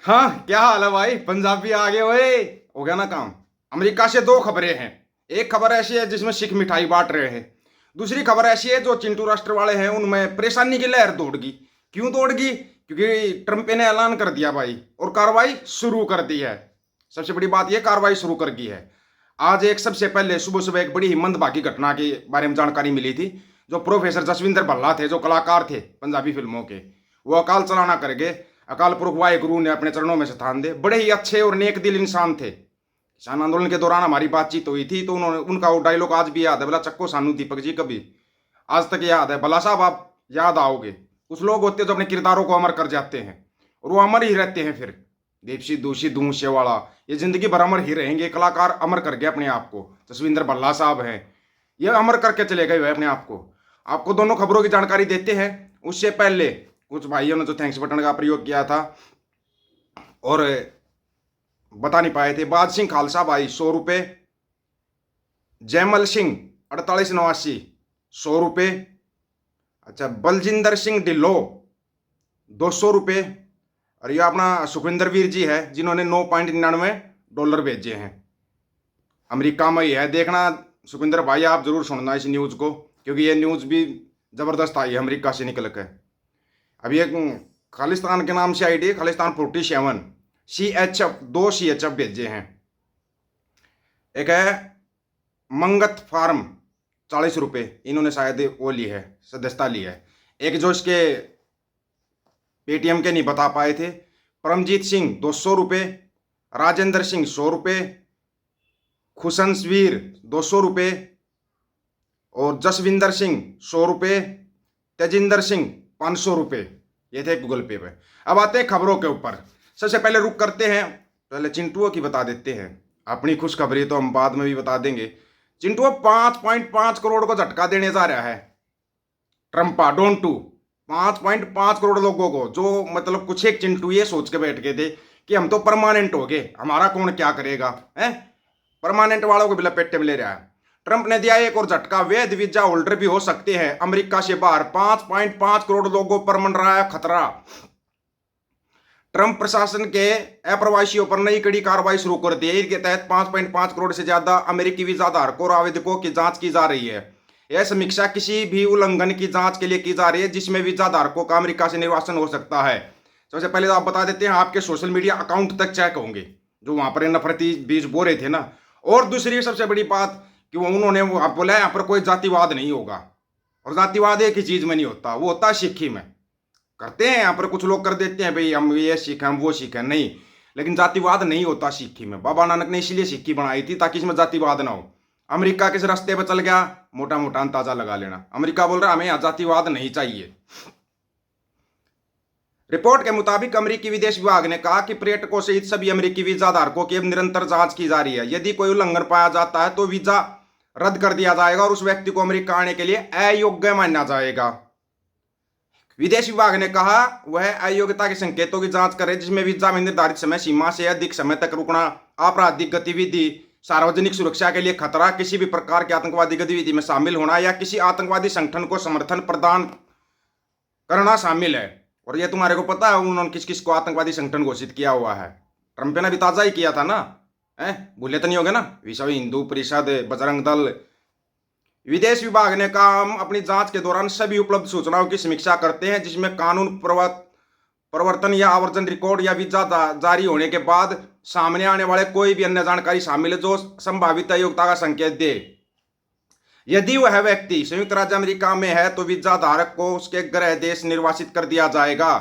हाँ, क्या हाल है भाई? पंजाबी आ गए ओए। हो गया ना काम। अमेरिका से दो खबरें हैं। एक खबर ऐसी है जिसमें सिख मिठाई बांट रहे हैं। दूसरी खबर ऐसी है जो चिंटू राष्ट्र वाले हैं उनमें परेशानी की लहर दौड़गी। क्यों दौड़गी? क्योंकि ट्रंप ने ऐलान कर दिया भाई, और कार्रवाई शुरू कर दी है। सबसे बड़ी बात यह, कार्रवाई शुरू कर दी है। आज एक सबसे पहले सुबह सुबह एक बड़ी ही मंदभागी घटना के बारे में जानकारी मिली थी। जो प्रोफेसर जसविंदर भल्ला थे, जो कलाकार थे पंजाबी फिल्मों के, वो अकाल चलाना कर गए। अकाल पुरख वाहे गुरु ने अपने चरणों में स्थान दे। बड़े ही अच्छे और नेक दिल इंसान थे। किसान आंदोलन के दौरान हमारी बातचीत हुई थी तो उन्होंने, उनका वो डायलॉग आज भी याद है, बोला चक्को सानू दीपक जी कभी। आज तक याद है। भला साहब आप याद आओगे। कुछ लोग होते हैं जो अपने किरदारों को अमर कर जाते हैं और वो अमर ही रहते हैं। फिर दीपसी दूषी दूषे वाला ये जिंदगी भर अमर ही रहेंगे। कलाकार अमर कर गए अपने आप को। जसविंदर भल्ला साहब हैं, ये अमर करके चले गए अपने आप को। आपको दोनों खबरों की जानकारी देते हैं। उससे पहले कुछ भाइयों ने जो थैंक्स बटन का प्रयोग किया था और बता नहीं पाए थे। बाज सिंह खालसा भाई 100 रुपये, जयमल सिंह 4889 100 रुपये। अच्छा, बलजिंदर सिंह ढिल्लो 200 रुपये। और ये अपना सुखविंदर वीर जी है जिन्होंने $9.99 भेजे हैं। अमेरिका में ही है, देखना सुखविंदर भाई, आप जरूर सुनना इस न्यूज़ को, क्योंकि ये न्यूज़ भी ज़बरदस्त आई है अमेरिका से निकल कर। अभी एक खालिस्तान के नाम से आईडी, खालिस्तान 47 CHF 2 CHF भेजे हैं। एक है मंगत फार्म 40 रुपये, इन्होंने शायद वो ली है, सदस्यता ली है। एक जो इसके पेटीएम के नहीं बता पाए थे, परमजीत सिंह 200 रुपये, राजेंद्र सिंह 100 रुपये, खुशंसवीर 200 रुपये और जसविंदर सिंह 100 रुपये, तेजिंदर सिंह 500 रुपये। ये थे गूगल पे पे। अब आते हैं खबरों के ऊपर। सबसे पहले रुक करते हैं, पहले चिंटुओं की बता देते हैं। अपनी खुशखबरी तो हम बाद में भी बता देंगे। चिंटुआ 5.5 करोड़ को झटका देने जा रहा है ट्रंपा डोंट टू। 5.5 करोड़ लोगों को, जो मतलब कुछ एक चिंटू ये सोच के बैठ गए थे कि हम तो परमानेंट हो गए, हमारा कौन क्या करेगा है। परमानेंट वालों को भी लपेटे में ले रहा है। ट्रंप ने दिया एक और झटका, वैध वीजा होल्डर भी हो सकते हैं अमेरिका से बाहर। 5.5 करोड़ लोगों पर मंडरा है खतरा। ट्रंप प्रशासन के अप्रवासियों पर नई कड़ी कार्रवाई शुरू कर दी है। इसके तहत 5.5 करोड़ से ज्यादा अमेरिकी वीजा धारकों और आवेदकों की जांच की जा रही है। यह समीक्षा किसी भी उल्लंघन की जांच के लिए की जा रही है जिसमें वीजा धारकों का अमेरिका से निर्वासन हो सकता है। सबसे पहले तो आप बता देते हैं, आपके सोशल मीडिया अकाउंट तक चेक होंगे जो वहां पर नफरती बीज बो रहे थे ना। और दूसरी सबसे बड़ी बात कि उन्होंने बोला यहाँ पर कोई जातिवाद नहीं होगा। और जातिवाद एक ही चीज में नहीं होता, वो होता है सिक्खी में। करते हैं यहाँ पर कुछ लोग कर देते हैं भाई हम ये सीखें हम वो सीखें, नहीं, लेकिन जातिवाद नहीं होता सिक्खी में। बाबा नानक ने इसलिए सिक्खी बनाई थी ताकि इसमें जातिवाद ना हो। अमेरिका किस रास्ते पर चल गया, मोटा मोटा अंदाजा लगा लेना। अमेरिका बोल रहा है हमें यहाँ जातिवाद नहीं चाहिए। रिपोर्ट के मुताबिक अमेरिकी विदेश विभाग ने कहा कि पर्यटकों सहित सभी अमेरिकी वीजा धारकों की अब निरंतर जांच की जा रही है। यदि कोई उल्लंघन पाया जाता है तो वीजा रद्द कर दिया जाएगा और उस व्यक्ति को अमेरिका आने के लिए अयोग्य माना जाएगा। विदेश विभाग ने कहा वह अयोग्यता के संकेतों की जांच करे जिसमें वीजा में निर्धारित समय सीमा से अधिक समय तक रुकना, आपराधिक गतिविधि, सार्वजनिक सुरक्षा के लिए खतरा, किसी भी प्रकार की आतंकवादी गतिविधि में शामिल होना या किसी आतंकवादी संगठन को समर्थन प्रदान करना शामिल है। और यह तुम्हारे को पता है उन्होंने किस किस को आतंकवादी संगठन घोषित किया हुआ है? ट्रंप ने भी ताजा ही किया था ना, भूले तो नहीं होगे ना? विश्व हिंदू परिषद, बजरंग दल। विदेश विभाग ने कहा हम अपनी जांच के दौरान सभी उपलब्ध सूचनाओं की समीक्षा करते हैं जिसमें कानून प्रवर्तन या आवर्जन रिकॉर्ड या वीजा जारी होने के बाद सामने आने वाले कोई भी अन्य जानकारी शामिल है जो संभावित अयोग्यता का संकेत दे। यदि वह व्यक्ति संयुक्त राज्य अमेरिका में है तो वीजा धारक को उसके गृह देश निर्वासित कर दिया जाएगा।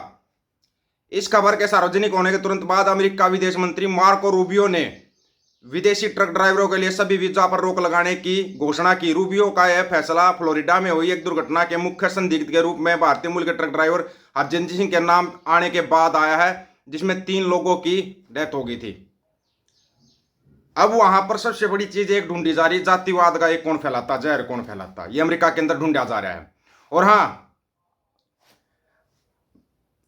इस खबर के सार्वजनिक होने के तुरंत बाद अमेरिका विदेश मंत्री मार्को रूबियो ने विदेशी ट्रक ड्राइवरों के लिए सभी वीजा पर रोक लगाने की घोषणा की। रूबियो का यह फैसला फ्लोरिडा में हुई एक दुर्घटना के मुख्य संदिग्ध के रूप में भारतीय मूल के ट्रक ड्राइवर हरजिंदर सिंह के नाम आने के बाद आया है, जिसमें 3 लोगों की डेथ हो गई थी। अब वहां पर सबसे बड़ी चीज एक ढूंढी जा रही, जातिवाद का एक कौन फैलाता, जहर कौन फैलाता, ये अमेरिका के अंदर ढूंढा जा रहा है। और हाँ,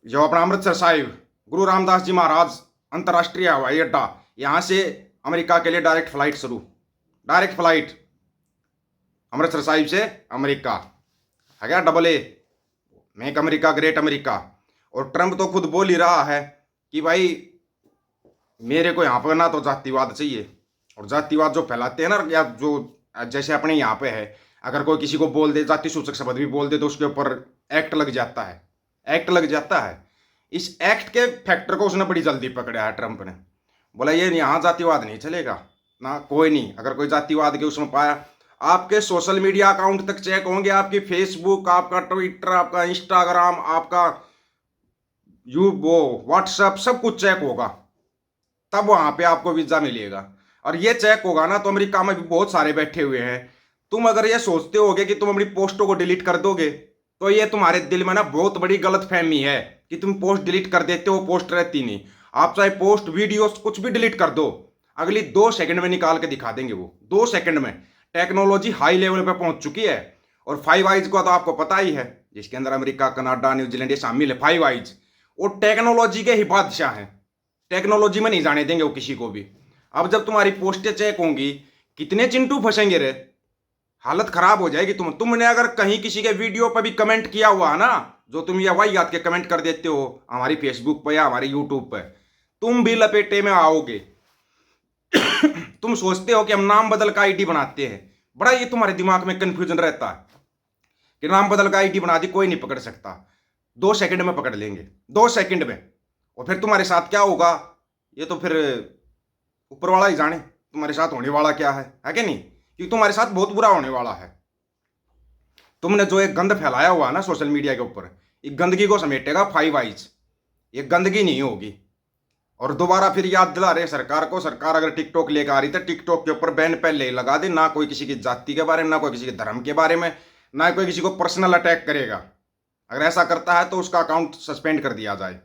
जो अपना अमृतसर साहिब गुरु रामदास जी महाराज अंतर्राष्ट्रीय हवाई अड्डा, यहां से अमेरिका के लिए डायरेक्ट फ्लाइट शुरू। डायरेक्ट फ्लाइट अमृतसर साहिब से अमेरिका है क्या? AA, make America great America. और ट्रंप तो खुद बोल ही रहा है कि भाई मेरे को यहाँ पर ना तो जातिवाद चाहिए, और जातिवाद जो फैलाते हैं ना, या जो जैसे अपने यहाँ पे है, अगर कोई किसी को बोल दे, जाति सूचक शब्द भी बोल दे, तो उसके ऊपर एक्ट लग जाता है, एक्ट लग जाता है। इस एक्ट के फैक्टर को उसने बड़ी जल्दी पकड़ा है ट्रंप ने। बोला ये यहाँ जातिवाद नहीं चलेगा ना, कोई नहीं, अगर कोई जातिवाद के उसमें पाया, आपके सोशल मीडिया अकाउंट तक चेक होंगे, आपकी फेसबुक, आपका ट्विटर, आपका इंस्टाग्राम, आपका वो व्हाट्सएप, सब कुछ चेक होगा, तब वहां पे आपको वीजा मिलेगा। और ये चेक होगा ना, तो अमेरिका में भी बहुत सारे बैठे हुए हैं। तुम अगर ये सोचते होगे कि तुम अपनी पोस्टों को डिलीट कर दोगे, तो ये तुम्हारे दिल में ना बहुत बड़ी गलत फहमी है कि तुम पोस्ट डिलीट कर देते हो, पोस्ट रहती नहीं। आप चाहे पोस्ट, वीडियोस कुछ भी डिलीट कर दो, अगली 2 सेकंड में निकाल के दिखा देंगे वो, 2 सेकंड में। टेक्नोलॉजी हाई लेवल पे पहुंच चुकी है। और 5 आइज का तो आपको पता ही है, जिसके अंदर अमेरिका, कनाडा, न्यूजीलैंड ये शामिल है। 5 आइज वो टेक्नोलॉजी के ही बादशाह हैं, टेक्नोलॉजी में नहीं जाने देंगे वो किसी को भी। अब जब तुम्हारी पोस्टें चेक होंगी, कितने चिंटू फंसेंगे रे, हालत खराब हो जाएगी। तुमने अगर कहीं किसी के वीडियो पर भी कमेंट किया हुआ है ना, जो तुम ये वही याद के कमेंट कर देते हो हमारी फेसबुक पर या हमारे यूट्यूब पर, तुम भी लपेटे में आओगे। तुम सोचते हो कि हम नाम बदल का आईडी बनाते हैं, बड़ा ये तुम्हारे दिमाग में कंफ्यूजन रहता है कि नाम बदल का आईडी बना दी, कोई नहीं पकड़ सकता। 2 सेकंड में पकड़ लेंगे, 2 सेकंड में। और फिर तुम्हारे साथ क्या होगा, ये तो फिर ऊपर वाला ही जाने तुम्हारे साथ होने वाला क्या है कि नहीं? क्योंकि तुम्हारे साथ बहुत बुरा होने वाला है। तुमने जो एक गंद फैलाया हुआ है ना सोशल मीडिया के ऊपर, एक गंदगी को समेटेगा 5 आइज, ये गंदगी नहीं होगी। और दोबारा फिर याद दिला रहे सरकार को, सरकार अगर टिकटॉक लेकर आ रही तो टिकटॉक के ऊपर बैन पहले ही लगा दे, ना कोई किसी की जाति के बारे में, ना कोई किसी के धर्म के बारे में, ना कोई किसी को पर्सनल अटैक करेगा। अगर ऐसा करता है तो उसका अकाउंट सस्पेंड कर दिया जाए,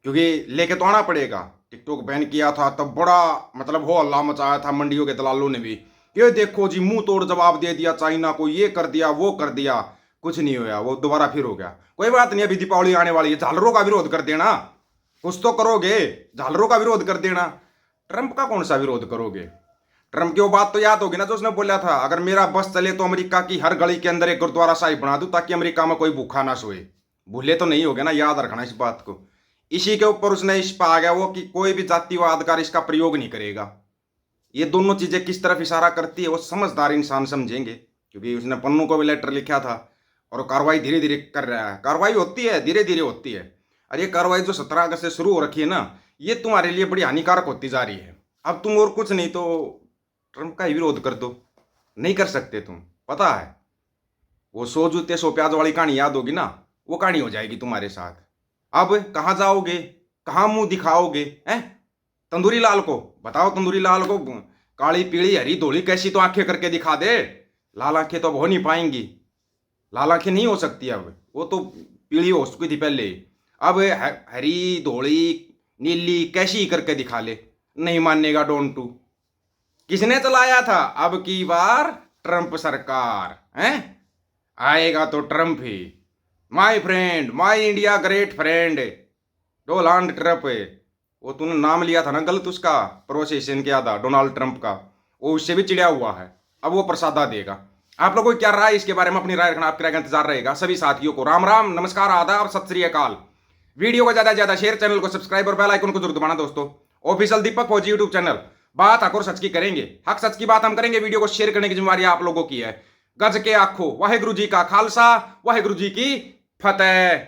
क्योंकि लेके तो आना पड़ेगा। टिकटॉक बैन किया था तब बड़ा मतलब हो हल्ला मचाया था मंडियों के दलालों ने भी, ये देखो जी मुंह तोड़ जवाब दे दिया चाइना को, ये कर दिया वो कर दिया, कुछ नहीं होया, वो दोबारा फिर हो गया। कोई बात नहीं, अभी दीपावली आने वाली है, झालरों का विरोध कर देना, कुछ तो करोगे, झालरों का विरोध कर देना। ट्रंप का कौन सा विरोध करोगे? ट्रंप की वो बात तो याद होगी ना जो उसने बोला था, अगर मेरा बस चले तो अमेरिका की हर गली के अंदर एक गुरुद्वारा साहिब बना दूं ताकि अमेरिका में कोई भूखा ना सोए। भूले तो नहीं होगे ना, याद रखना इस बात को। इसी के ऊपर उसने इस पा गया वो कि कोई भी जातिवाद का इसका प्रयोग नहीं करेगा। ये दोनों चीजें किस तरफ इशारा करती है वो समझदार इंसान समझेंगे, क्योंकि उसने पन्नू को भी लेटर लिखा था और कार्रवाई धीरे धीरे कर रहा है। कार्रवाई होती है, धीरे धीरे होती है। और ये कार्रवाई जो 17 अगस्त से शुरू हो रखी है ना, ये तुम्हारे लिए बड़ी हानिकारक होती जा रही है। अब तुम और कुछ नहीं तो ट्रंप का ही विरोध कर दो, नहीं कर सकते तुम, पता है। वो 100 जूते 100 प्याज वाली कहानी याद होगी ना, वो कहानी हो जाएगी तुम्हारे साथ। अब कहाँ जाओगे, कहाँ मुंह दिखाओगे? हैं तंदूरी लाल को बताओ, तंदूरी लाल को काली पीली हरी धोली कैसी तो आंखें करके दिखा दे। लाल आंखें तो अब हो नहीं पाएंगी, लाल आंखें नहीं हो सकती अब, वो तो पीली हो चुकी थी पहले। अब हरी धोली नीली कैसी ही करके दिखा ले, नहीं मानेगा डोंटू। किसने चलाया था? अब की बार ट्रंप सरकार है, आएगा तो Trump he. My friend, my India great friend Donald Trump. वो तूने नाम लिया था ना गलत, उसका प्रोसेशन किया था डोनाल्ड ट्रंप का, वो उससे भी चिढ़ा हुआ है। अब वो प्रसादा देगा। आप लोगों को क्या राय इसके बारे में, अपनी राय रखना, आपकी राय का इंतजार रहेगा। सभी साथियों को राम राम, नमस्कार, आदाब, सत श्री अकाल। वीडियो को ज्यादा से ज्यादा शेयर, चैनल को सब्सक्राइब और बेल आइकन को जरूर दबाना दोस्तों। ऑफिशियल दीपक फौजी यूट्यूब चैनल, बात हक और सच की करेंगे, हक सच की बात हम करेंगे। वीडियो को शेयर करने की जिम्मेवारी आप लोगों की है। गज के आखो वाहेगुरु जी का खालसा, वाहेगुरु जी की फतेह।